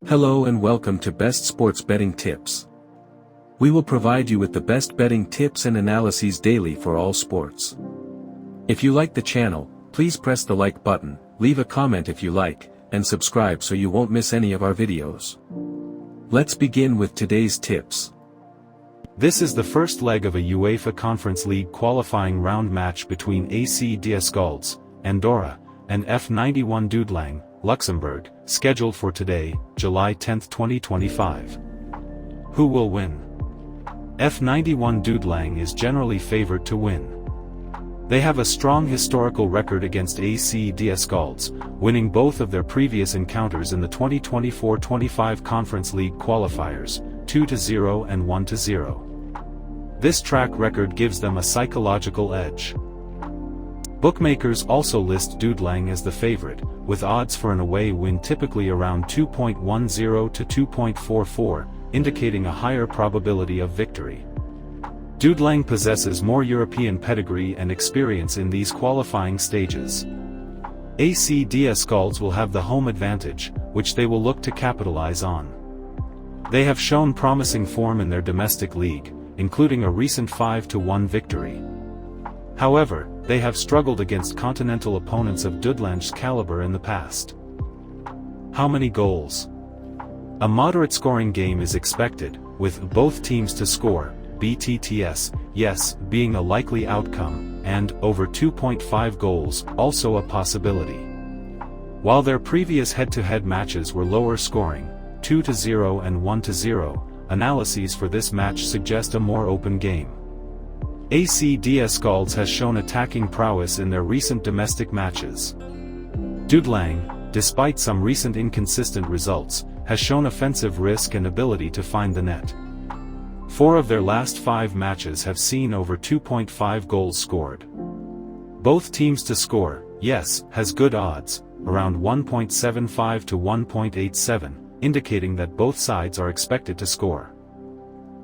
Hello and welcome to Best Sports Betting Tips. We will provide you with the best betting tips and analyses daily for all sports. If you like the channel, please press the like button, leave a comment if you like, and subscribe so you won't miss any of our videos. Let's begin with today's tips. This is the first leg of a UEFA Conference League qualifying round match between AC Dieskals, Andorra, and F91 Dudelange, Luxembourg, scheduled for today, July 10, 2025. Who will win? F91 Dudelange is generally favored to win. They have a strong historical record against AC Dieskals, winning both of their previous encounters in the 2024-25 Conference League qualifiers, 2-0 and 1-0. This track record gives them a psychological edge. Bookmakers also list Dudelange as the favorite, with odds for an away win typically around 2.10 to 2.44, indicating a higher probability of victory. Dudelange possesses more European pedigree and experience in these qualifying stages. AC Dieskals will have the home advantage, which they will look to capitalize on. They have shown promising form in their domestic league, including a recent 5-1 victory. However, they have struggled against continental opponents of Dudelange's caliber in the past. How many goals? A moderate scoring game is expected, with both teams to score, BTTS, yes, being a likely outcome, and over 2.5 goals, also a possibility. While their previous head-to-head matches were lower scoring, 2-0 and 1-0, analyses for this match suggest a more open game. AC Dieskals has shown attacking prowess in their recent domestic matches. Dudelange, despite some recent inconsistent results, has shown offensive risk and ability to find the net. 4 of their last 5 matches have seen over 2.5 goals scored. Both teams to score, yes, has good odds, around 1.75 to 1.87, indicating that both sides are expected to score.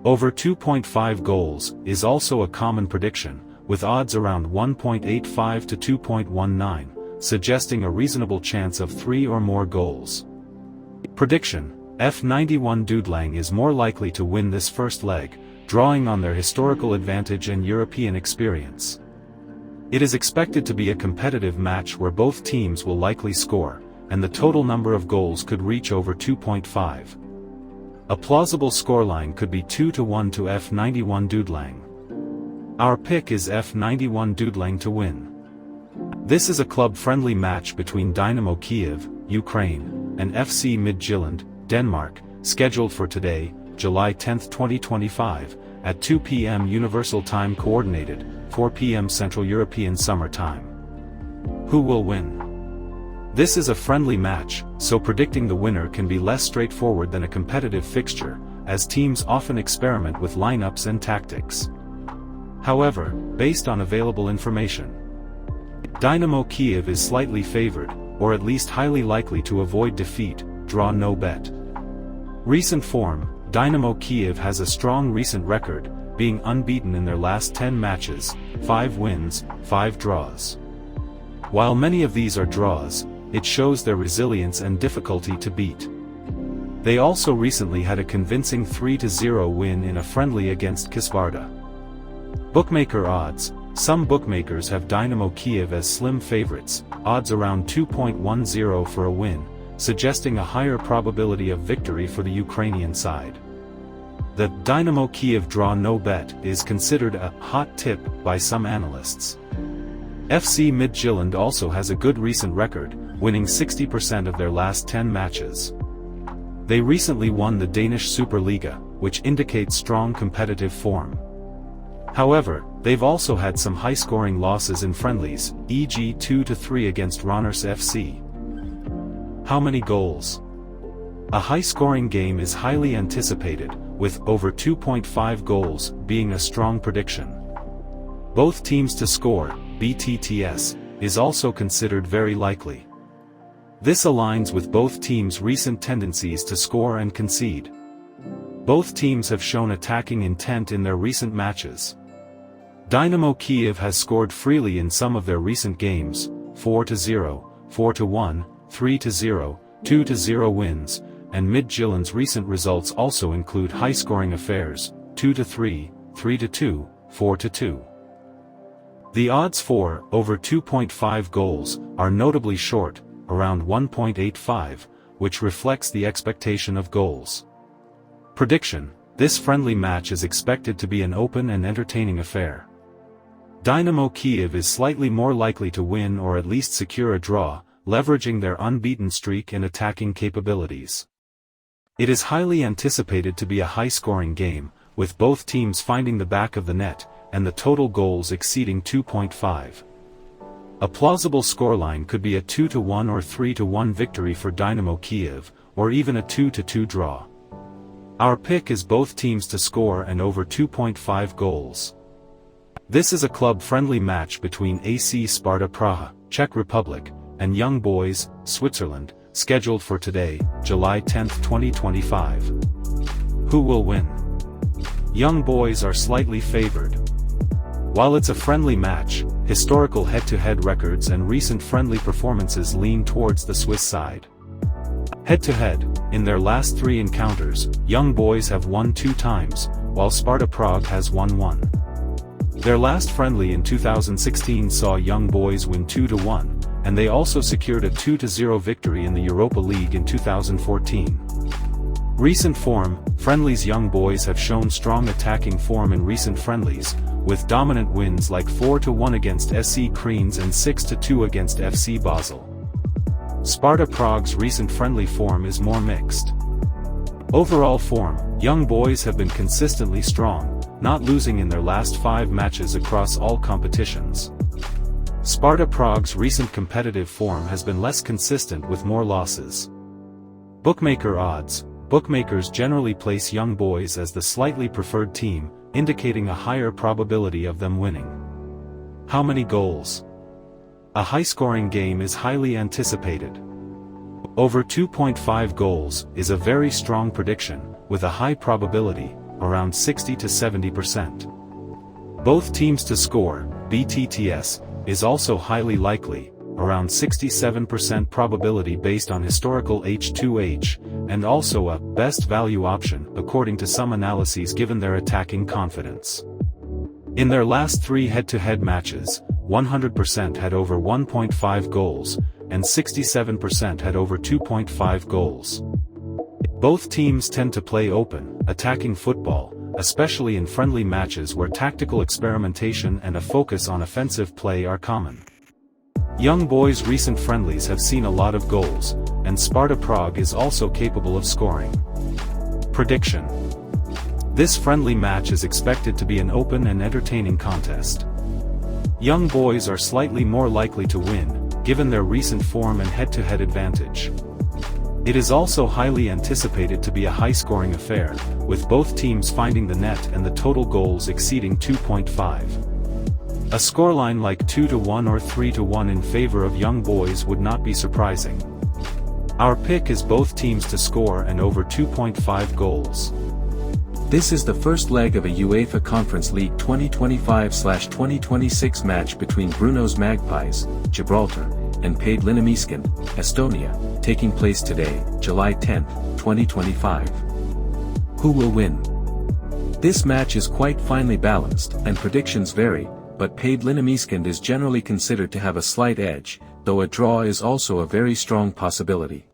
Over 2.5 goals is also a common prediction, with odds around 1.85 to 2.19, suggesting a reasonable chance of 3 or more goals. Prediction: F91 Dudelange is more likely to win this first leg, drawing on their historical advantage and European experience. It is expected to be a competitive match where both teams will likely score, and the total number of goals could reach over 2.5. A plausible scoreline could be 2-1 to F91 Dudelange. Our pick is F91 Dudelange to win. This is a club-friendly match between Dynamo Kyiv, Ukraine, and FC Midtjylland, Denmark, scheduled for today, July 10, 2025, at 2 p.m. Universal Time Coordinated, 4 p.m. Central European Summer Time. Who will win? This is a friendly match, so predicting the winner can be less straightforward than a competitive fixture, as teams often experiment with lineups and tactics. However, based on available information, Dynamo Kyiv is slightly favored, or at least highly likely to avoid defeat, draw no bet. Recent form: Dynamo Kyiv has a strong recent record, being unbeaten in their last 10 matches, 5 wins, 5 draws. While many of these are draws, it shows their resilience and difficulty to beat. They also recently had a convincing 3-0 win in a friendly against Kisvarda. Bookmaker odds: some bookmakers have Dynamo Kyiv as slim favorites, odds around 2.10 for a win, suggesting a higher probability of victory for the Ukrainian side. The Dynamo Kyiv draw no bet is considered a hot tip by some analysts. FC Midtjylland also has a good recent record, winning 60% of their last 10 matches. They recently won the Danish Superliga, which indicates strong competitive form. However, they've also had some high-scoring losses in friendlies, e.g. 2-3 against Randers FC. How many goals? A high-scoring game is highly anticipated, with over 2.5 goals being a strong prediction. Both teams to score, BTTS, is also considered very likely. This aligns with both teams' recent tendencies to score and concede. Both teams have shown attacking intent in their recent matches. Dynamo Kyiv has scored freely in some of their recent games, 4-0, 4-1, 3-0, 2-0 wins, and Midtjylland's recent results also include high-scoring affairs, 2-3, 3-2, 4-2. The odds for over 2.5 goals are notably short, around 1.85, which reflects the expectation of goals. Prediction: this friendly match is expected to be an open and entertaining affair. Dynamo Kyiv is slightly more likely to win or at least secure a draw, leveraging their unbeaten streak and attacking capabilities. It is highly anticipated to be a high-scoring game, with both teams finding the back of the net, and the total goals exceeding 2.5. A plausible scoreline could be a 2-1 or 3-1 victory for Dynamo Kyiv, or even a 2-2 draw. Our pick is both teams to score and over 2.5 goals. This is a club-friendly match between AC Sparta Praha, Czech Republic, and Young Boys, Switzerland, scheduled for today, July 10, 2025. Who will win? Young Boys are slightly favored. While it's a friendly match, historical head-to-head records and recent friendly performances lean towards the Swiss side. Head-to-head, in their last 3 encounters, Young Boys have won 2 times, while Sparta Prague has won 1. Their last friendly in 2016 saw Young Boys win 2-1, and they also secured a 2-0 victory in the Europa League in 2014. Recent form: friendlies. Young Boys have shown strong attacking form in recent friendlies, with dominant wins like 4-1 against SC Kriens and 6-2 against FC Basel. Sparta Prague's recent friendly form is more mixed. Overall form: Young Boys have been consistently strong, not losing in their last 5 matches across all competitions. Sparta Prague's recent competitive form has been less consistent with more losses. Bookmaker odds: bookmakers generally place Young Boys as the slightly preferred team, indicating a higher probability of them winning. How many goals? A high-scoring game is highly anticipated. Over 2.5 goals is a very strong prediction, with a high probability, around 60 to 70%. Both teams to score, BTTS, is also highly likely, around 67% probability based on historical H2H, and also a best value option according to some analyses given their attacking confidence. In their last 3 head-to-head matches, 100% had over 1.5 goals, and 67% had over 2.5 goals. Both teams tend to play open, attacking football, especially in friendly matches where tactical experimentation and a focus on offensive play are common. Young Boys' recent friendlies have seen a lot of goals, and Sparta Prague is also capable of scoring. Prediction: this friendly match is expected to be an open and entertaining contest. Young Boys are slightly more likely to win, given their recent form and head-to-head advantage. It is also highly anticipated to be a high-scoring affair, with both teams finding the net and the total goals exceeding 2.5. A scoreline like 2-1 or 3-1 in favor of Young Boys would not be surprising. Our pick is both teams to score and over 2.5 goals. This is the first leg of a UEFA Conference League 2025/2026 match between Brno's Magpies, Gibraltar, and Paid Linnemiskind, Estonia, taking place today, July 10, 2025. Who will win? This match is quite finely balanced, and predictions vary, but Paid Linnemiskind is generally considered to have a slight edge, though a draw is also a very strong possibility.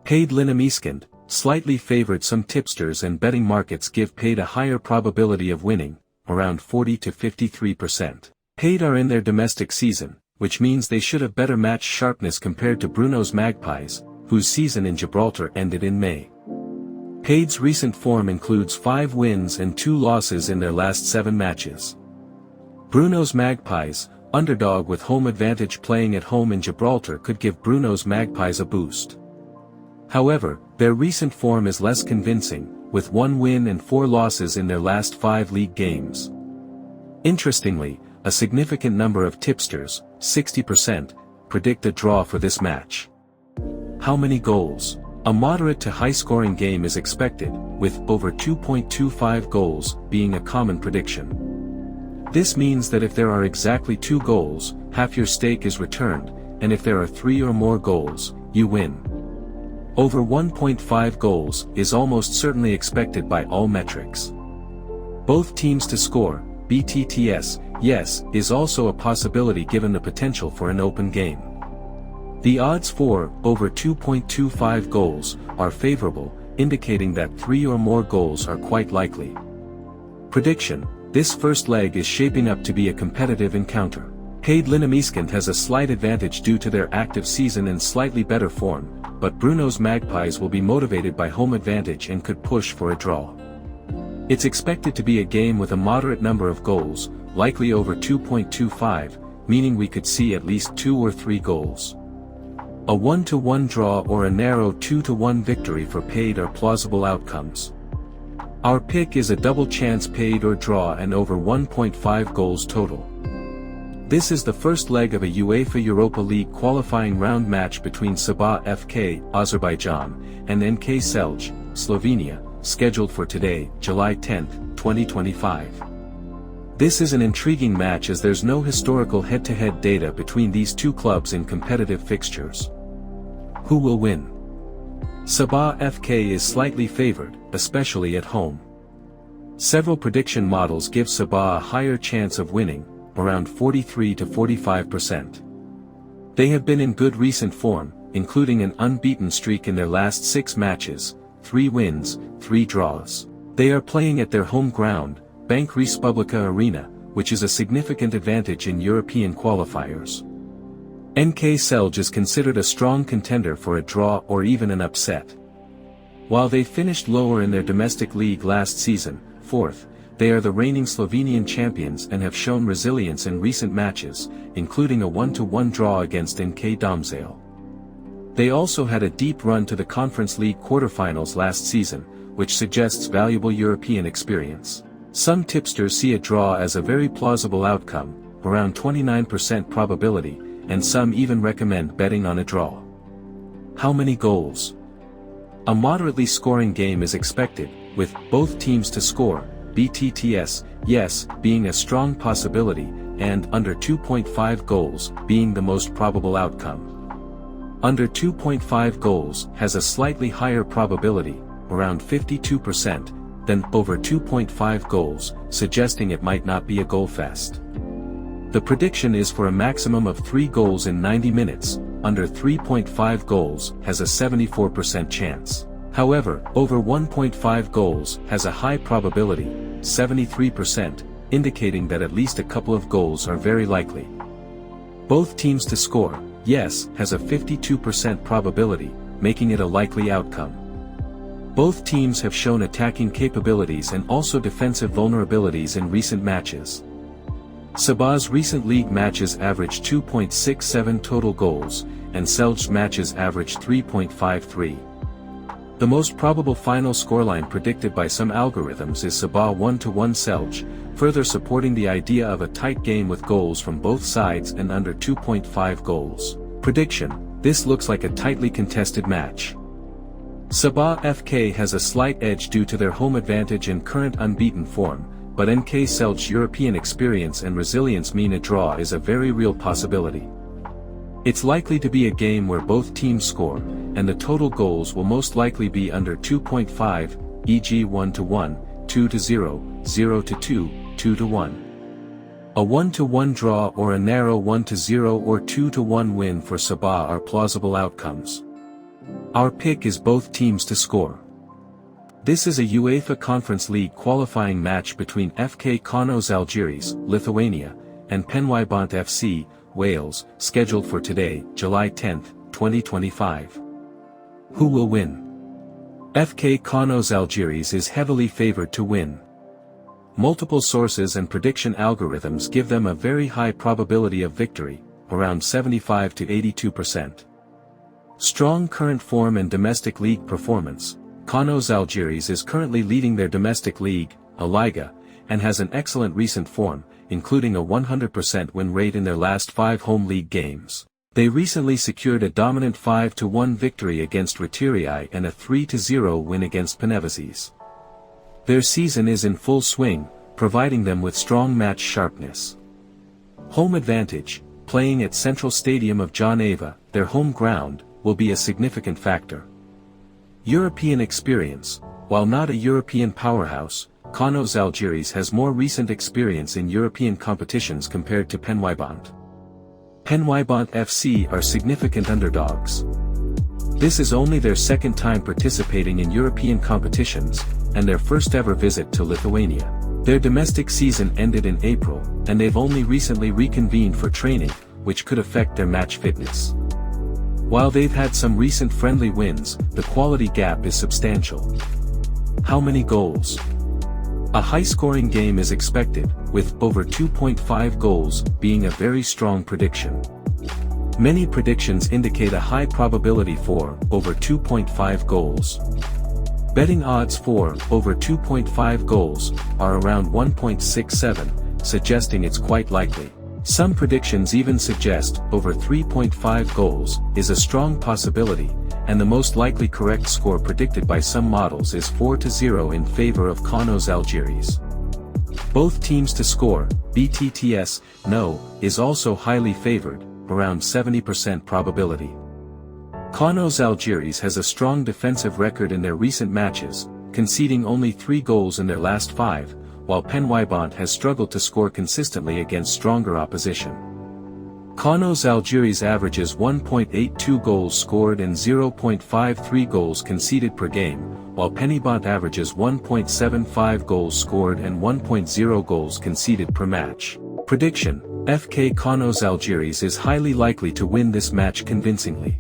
Paid Linnemiskind, slightly favored. Some tipsters and betting markets give Paid a higher probability of winning, around 40 to 53%. Paid are in their domestic season, which means they should have better match sharpness compared to Brno's Magpies, whose season in Gibraltar ended in May. Paid's recent form includes 5 wins and 2 losses in their last 7 matches. Brno's Magpies, underdog with home advantage playing at home in Gibraltar, could give Brno's Magpies a boost. However, their recent form is less convincing, with 1 win and 4 losses in their last 5 league games. Interestingly, a significant number of tipsters, 60%, predict a draw for this match. How many goals? A moderate to high-scoring game is expected, with over 2.25 goals being a common prediction. This means that if there are exactly 2 goals, half your stake is returned, and if there are 3 or more goals, you win. Over 1.5 goals is almost certainly expected by all metrics. Both teams to score, BTTS, yes, is also a possibility given the potential for an open game. The odds for over 2.25 goals are favorable, indicating that 3 or more goals are quite likely. Prediction: this first leg is shaping up to be a competitive encounter. AERØHEAD Linnémäskent has a slight advantage due to their active season and slightly better form, but Bruno's Magpies will be motivated by home advantage and could push for a draw. It's expected to be a game with a moderate number of goals, likely over 2.25, meaning we could see at least 2 or 3 goals. A 1-1 draw or a narrow 2-1 victory for AERØHEAD are plausible outcomes. Our pick is a double chance AERØHEAD or draw and over 1.5 goals total. This is the first leg of a UEFA Europa League qualifying round match between Sabah FK, Azerbaijan, and NK Celje, Slovenia, scheduled for today, July 10, 2025. This is an intriguing match as there's no historical head-to-head data between these two clubs in competitive fixtures. Who will win? Sabah FK is slightly favored, especially at home. Several prediction models give Sabah a higher chance of winning, around 43 to 45%. They have been in good recent form, including an unbeaten streak in their last 6 matches, 3 wins, 3 draws. They are playing at their home ground, Bank Republika Arena, which is a significant advantage in European qualifiers. NK Celje is considered a strong contender for a draw or even an upset. While they finished lower in their domestic league last season, 4th, they are the reigning Slovenian champions and have shown resilience in recent matches, including a 1-1 draw against NK Domžale. They also had a deep run to the Conference League quarterfinals last season, which suggests valuable European experience. Some tipsters see a draw as a very plausible outcome, around 29% probability, and some even recommend betting on a draw. How many goals? A moderately scoring game is expected, with both teams to score, BTTS, yes, being a strong possibility, and under 2.5 goals being the most probable outcome. Under 2.5 goals has a slightly higher probability, around 52%, than over 2.5 goals, suggesting it might not be a goal fest. The prediction is for a maximum of 3 goals in 90 minutes, under 3.5 goals has a 74% chance. However, over 1.5 goals has a high probability, 73%, indicating that at least a couple of goals are very likely. Both teams to score, yes, has a 52% probability, making it a likely outcome. Both teams have shown attacking capabilities and also defensive vulnerabilities in recent matches. Sabah's recent league matches average 2.67 total goals, and Celje's matches average 3.53. The most probable final scoreline predicted by some algorithms is Sabah 1-1 Celje, further supporting the idea of a tight game with goals from both sides and under 2.5 goals. Prediction: this looks like a tightly contested match. Sabah FK has a slight edge due to their home advantage and current unbeaten form, but NK Celje's European experience and resilience mean a draw is a very real possibility. It's likely to be a game where both teams score, and the total goals will most likely be under 2.5, e.g. 1-1, 2-0, 0-2, 2-1. A 1-1 draw or a narrow 1-0 or 2-1 win for Sabah are plausible outcomes. Our pick is both teams to score. This is a UEFA Conference League qualifying match between FK Kauno Žalgiris, Lithuania, and Penwybont FC, Wales, scheduled for today, July 10, 2025. Who will win? FK Kauno Žalgiris is heavily favored to win. Multiple sources and prediction algorithms give them a very high probability of victory, around 75 to 82%. Strong current form and domestic league performance. Kauno Žalgiris is currently leading their domestic league, A Liga, and has an excellent recent form, including a 100% win rate in their last 5 home league games. They recently secured a dominant 5-1 victory against Retirii and a 3-0 win against Panevėžys. Their season is in full swing, providing them with strong match sharpness. Home advantage, playing at Central Stadium of Jonava, their home ground, will be a significant factor. European experience. While not a European powerhouse, Kaunos Žalgiris has more recent experience in European competitions compared to Penwybont. Penwybont FC are significant underdogs. This is only their second time participating in European competitions, and their first ever visit to Lithuania. Their domestic season ended in April, and they've only recently reconvened for training, which could affect their match fitness. While they've had some recent friendly wins, the quality gap is substantial. How many goals? A high-scoring game is expected, with over 2.5 goals being a very strong prediction. Many predictions indicate a high probability for over 2.5 goals. Betting odds for over 2.5 goals are around 1.67, suggesting it's quite likely. Some predictions even suggest over 3.5 goals is a strong possibility, and the most likely correct score predicted by some models is 4-0 in favor of Kaunos Žalgiris. Both teams to score, BTTS, no, is also highly favored, around 70% probability. Kaunos Žalgiris has a strong defensive record in their recent matches, conceding only 3 goals in their last 5, while Penwybont has struggled to score consistently against stronger opposition. Kaunos Žalgiris averages 1.82 goals scored and 0.53 goals conceded per game, while Penwybont averages 1.75 goals scored and 1.0 goals conceded per match. Prediction: FK Kaunos Žalgiris is highly likely to win this match convincingly.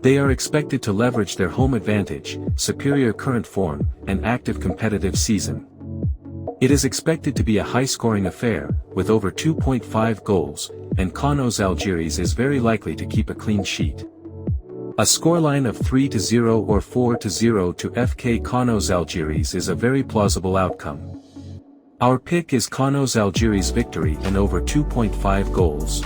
They are expected to leverage their home advantage, superior current form, and active competitive season. It is expected to be a high-scoring affair, with over 2.5 goals, and Kaunos Žalgiris is very likely to keep a clean sheet. A scoreline of 3-0 or 4-0 to FK Kaunos Žalgiris is a very plausible outcome. Our pick is Kaunos Žalgiris victory and over 2.5 goals.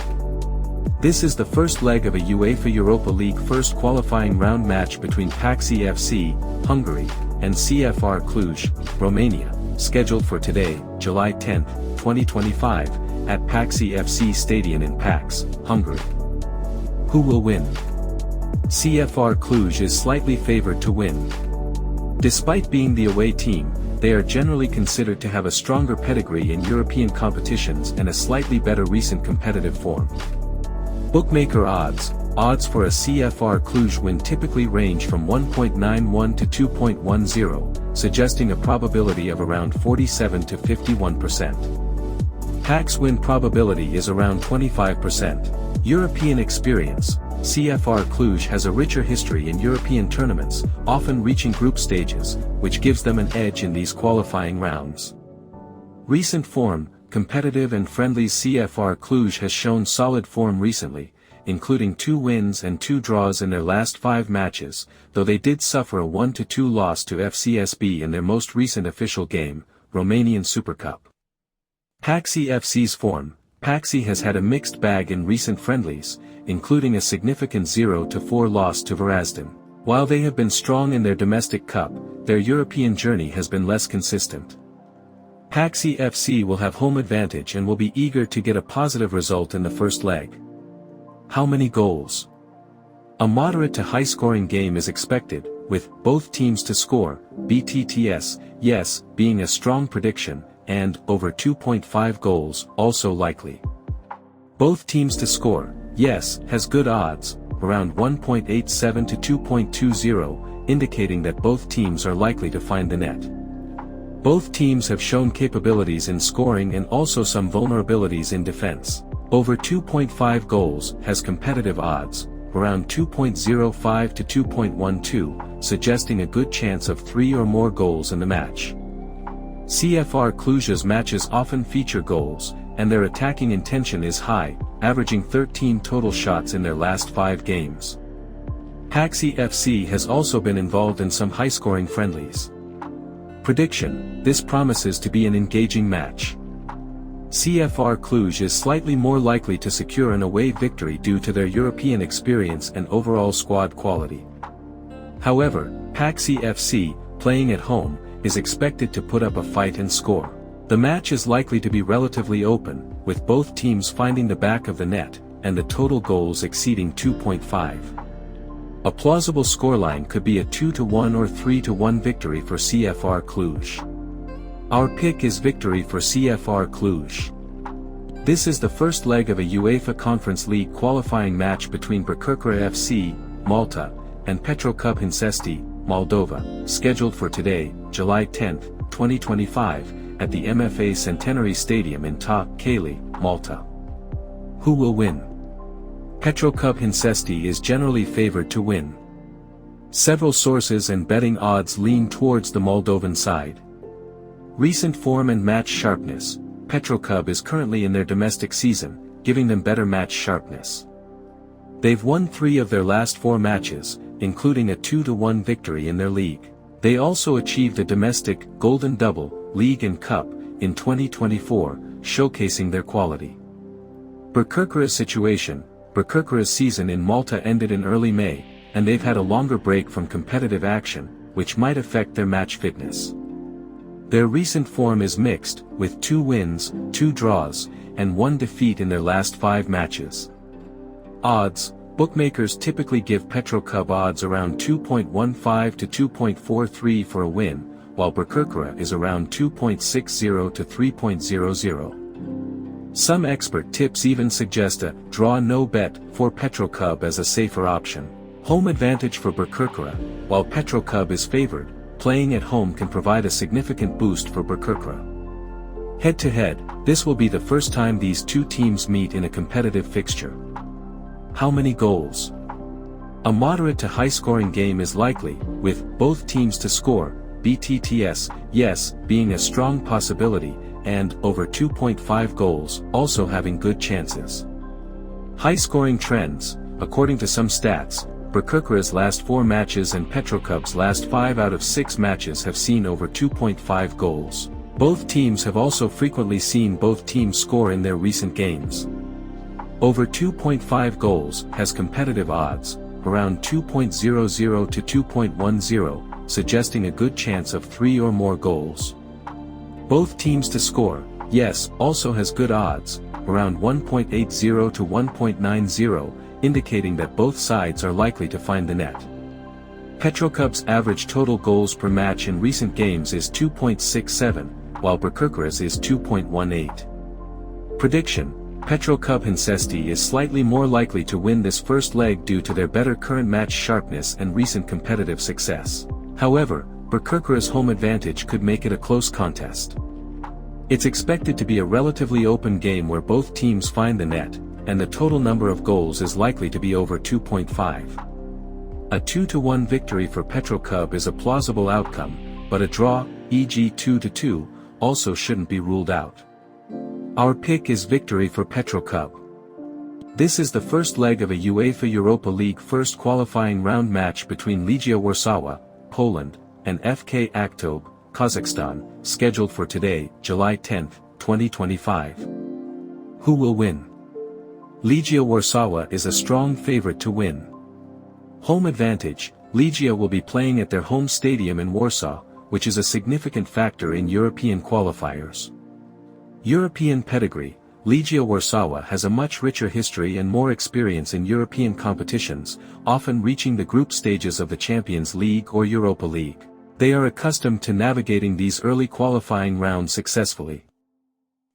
This is the first leg of a UEFA Europa League first qualifying round match between Paksi FC, Hungary, and CFR Cluj, Romania, scheduled for today, July 10, 2025, at Paksi FC Stadium in Pax, Hungary. Who will win? CFR Cluj is slightly favored to win. Despite being the away team, they are generally considered to have a stronger pedigree in European competitions and a slightly better recent competitive form. Bookmaker odds for a CFR Cluj win typically range from 1.91 to 2.10, suggesting a probability of around 47 to 51%. Pax win probability is around 25%. European experience: CFR Cluj has a richer history in European tournaments, often reaching group stages, which gives them an edge in these qualifying rounds. Recent form: competitive and friendly CFR Cluj has shown solid form recently, including 2 wins and 2 draws in their last 5 matches, though they did suffer a 1-2 loss to FCSB in their most recent official game, Romanian Super Cup. Paksi FC's form: Paksi has had a mixed bag in recent friendlies, including a significant 0-4 loss to Varazdin. While they have been strong in their domestic cup, their European journey has been less consistent. Paksi FC will have home advantage and will be eager to get a positive result in the first leg. How many goals? A moderate to high-scoring game is expected, with both teams to score, BTTS, yes, being a strong prediction, and over 2.5 goals, also likely. Both teams to score, yes, has good odds, around 1.87 to 2.20, indicating that both teams are likely to find the net. Both teams have shown capabilities in scoring and also some vulnerabilities in defense. Over 2.5 goals has competitive odds, around 2.05 to 2.12, suggesting a good chance of 3 or more goals in the match. CFR Cluj's matches often feature goals, and their attacking intention is high, averaging 13 total shots in their last 5 games. Paksi FC has also been involved in some high-scoring friendlies. Prediction: this promises to be an engaging match. CFR Cluj is slightly more likely to secure an away victory due to their European experience and overall squad quality. However, Paksi FC, playing at home, is expected to put up a fight and score. The match is likely to be relatively open, with both teams finding the back of the net, and the total goals exceeding 2.5. A plausible scoreline could be a 2-1 or 3-1 victory for CFR Cluj. Our pick is victory for CFR Cluj. This is the first leg of a UEFA Conference League qualifying match between Bakırköy FC, Malta, and Petrocub Hincesti, Moldova, scheduled for today, July 10, 2025, at the MFA Centenary Stadium in Kale, Malta. Who will win? Petrocub Hincesti is generally favored to win. Several sources and betting odds lean towards the Moldovan side. Recent form and match sharpness, Petrocub is currently in their domestic season, giving them better match sharpness. They've won 3 of their last 4 matches, including a 2-1 victory in their league. They also achieved a domestic Golden Double, League and Cup, in 2024, showcasing their quality. Bakırköy situation, Bakırköy's season in Malta ended in early May, and they've had a longer break from competitive action, which might affect their match fitness. Their recent form is mixed, with 2 wins, 2 draws, and 1 defeat in their last 5 matches. Odds, bookmakers typically give Petrocub odds around 2.15 to 2.43 for a win, while Bakırköy is around 2.60 to 3.00. Some expert tips even suggest a draw no bet for Petrocub as a safer option. Home advantage for Bakırköy, while Petrocub is favored, playing at home can provide a significant boost for Bakırköy. Head-to-head, this will be the first time these two teams meet in a competitive fixture. How many goals? A moderate to high-scoring game is likely, with both teams to score, BTTS, yes, being a strong possibility, and over 2.5 goals, also having good chances. High-scoring trends, according to some stats, Bakırköy's last 4 matches and Petrocub's last 5 out of 6 matches have seen over 2.5 goals. Both teams have also frequently seen both teams score in their recent games. Over 2.5 goals has competitive odds, around 2.00 to 2.10, suggesting a good chance of 3 or more goals. Both teams to score, yes, also has good odds, around 1.80 to 1.90, indicating that both sides are likely to find the net. Petrocub's average total goals per match in recent games is 2.67, while Bakırköy's is 2.18. Prediction: Petrocub Hincesti is slightly more likely to win this first leg due to their better current match sharpness and recent competitive success. However, Bakırköy's home advantage could make it a close contest. It's expected to be a relatively open game where both teams find the net, and the total number of goals is likely to be over 2.5. A 2-1 victory for Petrocub is a plausible outcome, but a draw, e.g. 2-2, also shouldn't be ruled out. Our pick is victory for Petrocub. This is the first leg of a UEFA Europa League first qualifying round match between Legia Warsaw, Poland, and FK Aktobe, Kazakhstan, scheduled for today, July 10, 2025. Who will win? Legia Warsaw is a strong favorite to win. Home advantage: Legia will be playing at their home stadium in Warsaw, which is a significant factor in European qualifiers. European pedigree: Legia Warsaw has a much richer history and more experience in European competitions, often reaching the group stages of the Champions League or Europa League. They are accustomed to navigating these early qualifying rounds successfully.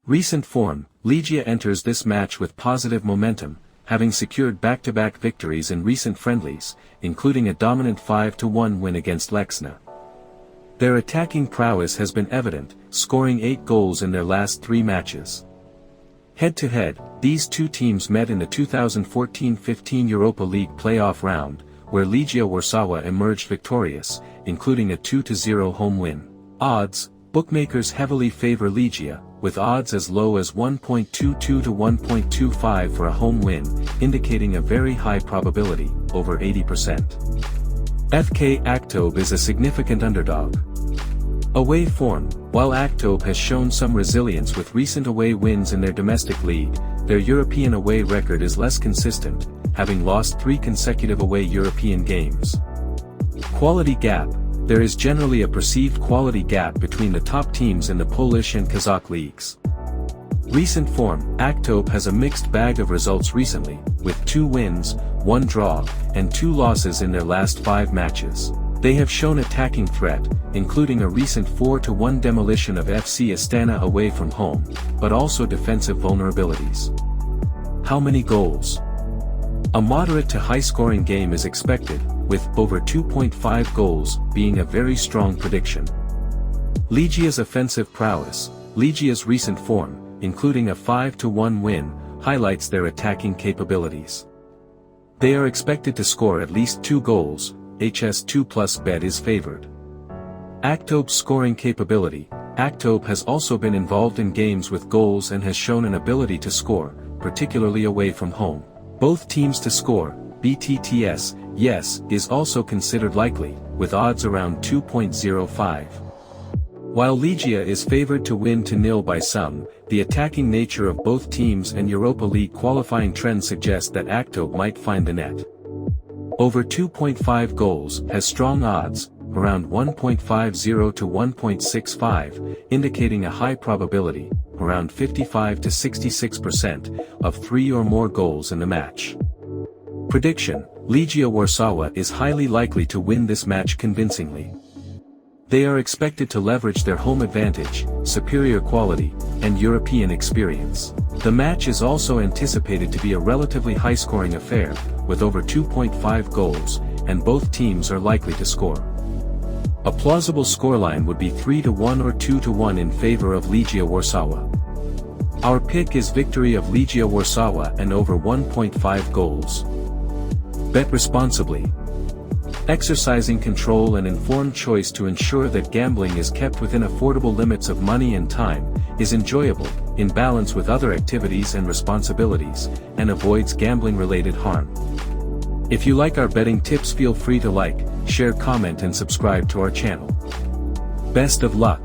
Recent form: Legia enters this match with positive momentum, having secured back-to-back victories in recent friendlies, including a dominant 5-1 win against Lechna. Their attacking prowess has been evident, scoring 8 goals in their last 3 matches. Head-to-head, these two teams met in the 2014-15 Europa League playoff round, where Legia Warsaw emerged victorious, including a 2-0 home win. Odds: bookmakers heavily favor Legia, with odds as low as 1.22 to 1.25 for a home win, indicating a very high probability, over 80%. FK Aktobe is a significant underdog. Away form: while Aktobe has shown some resilience with recent away wins in their domestic league, their European away record is less consistent, having lost 3 consecutive away European games. Quality gap: there is generally a perceived quality gap between the top teams in the Polish and Kazakh leagues. Recent form: Aktobe has a mixed bag of results recently, with 2 wins, 1 draw, and 2 losses in their last 5 matches. They have shown attacking threat, including a recent 4-1 demolition of FC Astana away from home, but also defensive vulnerabilities. How many goals? A moderate to high-scoring game is expected, with over 2.5 goals being a very strong prediction. Legia's offensive prowess: Legia's recent form, including a 5-1 win, highlights their attacking capabilities. They are expected to score at least 2 goals, HS2+ bet is favored. Aktobe's scoring capability: Aktobe has also been involved in games with goals and has shown an ability to score, particularly away from home. Both teams to score, BTTS, yes, is also considered likely, with odds around 2.05. While Legia is favored to win 2-0 by some, the attacking nature of both teams and Europa League qualifying trends suggest that Aktobe might find the net. Over 2.5 goals has strong odds, around 1.50 to 1.65, indicating a high probability, around 55 to 66%, of 3 or more goals in the match. Prediction: Legia Warsaw is highly likely to win this match convincingly. They are expected to leverage their home advantage, superior quality, and European experience. The match is also anticipated to be a relatively high-scoring affair, with over 2.5 goals, and both teams are likely to score. A plausible scoreline would be 3-1 or 2-1 in favor of Legia Warsaw. Our pick is victory of Legia Warsaw and over 1.5 goals. Bet responsibly. Exercising control and informed choice to ensure that gambling is kept within affordable limits of money and time, is enjoyable, in balance with other activities and responsibilities, and avoids gambling-related harm. If you like our betting tips, feel free to like, share, comment and subscribe to our channel. Best of luck!